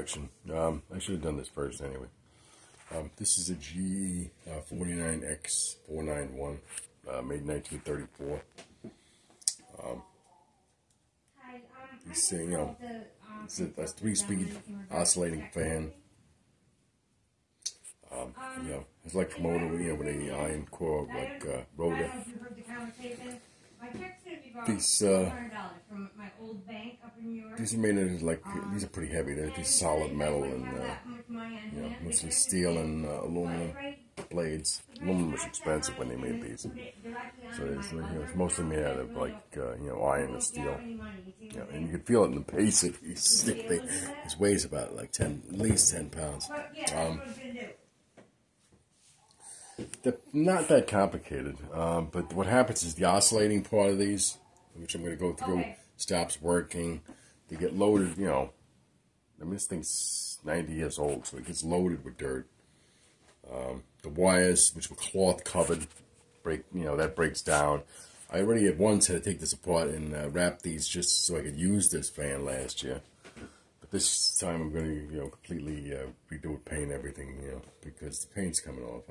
introduction. I should have done this first anyway. This is a GE 49X491, made in 1934. These thing, it's a 3-speed oscillating fan. It's like a motor, with a iron core, like rotor. These are made of these are pretty heavy. They're solid metal and mostly steel and aluminum blades. Aluminum was expensive when they made these, so it's mostly made out of iron and steel. And you can feel it in the base if you stick. This weighs about at least 10 pounds. They're not that complicated, but what happens is the oscillating part of these, which I'm going to go through, stops working. They get loaded, this thing's 90 years old, so it gets loaded with dirt. The wires, which were cloth covered, that breaks down. I already had once had to take this apart and wrap these just so I could use this fan last year. But this time I'm going to, completely redo it, paint everything, because the paint's coming off.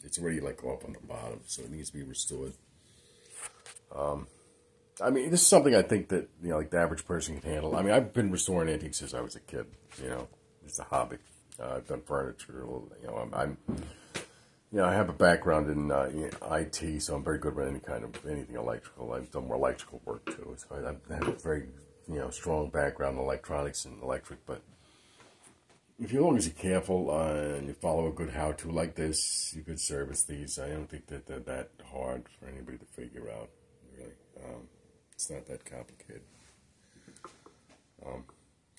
It's already off on the bottom, so it needs to be restored. This is something I think that, the average person can handle. I've been restoring antiques since I was a kid, it's a hobby. I've done furniture, I have a background in IT, so I'm very good with anything electrical. I've done more electrical work too, so I have a very, strong background in electronics and electric, but as long as you're careful and you follow a good how-to like this, you could service these. I don't think that they're that hard for anybody to figure out, really. It's not that complicated.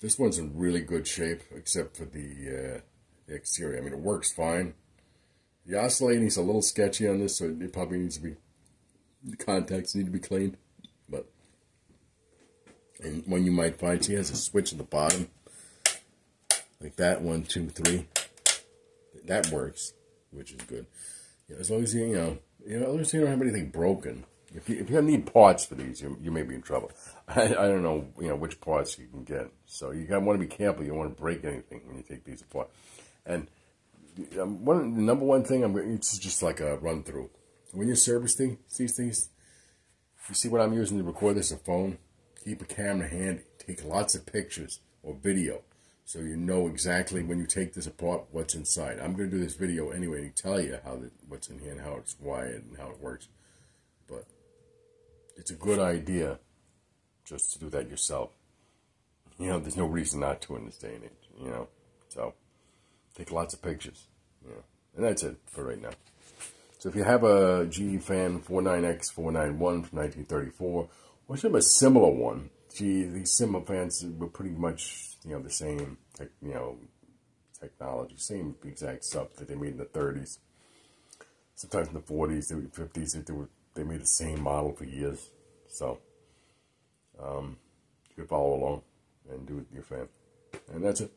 This one's in really good shape, except for the exterior. It works fine. The oscillating's a little sketchy on this, so it probably needs to be, the contacts need to be cleaned. And one you might find, she has a switch at the bottom. Like that, 1, 2, 3. That works, which is good. As long as as long as you don't have anything broken. If you need parts for these, you may be in trouble. I don't know, which parts you can get. So you want to be careful. You don't want to break anything when you take these apart. And the number one thing, it's just like a run through. When you service these things, you see what I'm using to record this, a phone. Keep a camera handy. Take lots of pictures or video, so you know exactly when you take this apart what's inside. I'm going to do this video anyway to tell you what's in here and how it's wired and how it works. But it's a good idea just to do that yourself. There's no reason not to in this day and age, So take lots of pictures, And that's it for right now. So if you have a GE fan 49X491 from 1934, or should have a similar one. These similar fans were pretty much, the same, technology, same exact stuff that they made in the 30s. Sometimes in the 40s, the 50s, they made the same model for years. So, you could follow along and do it with your fan. And that's it.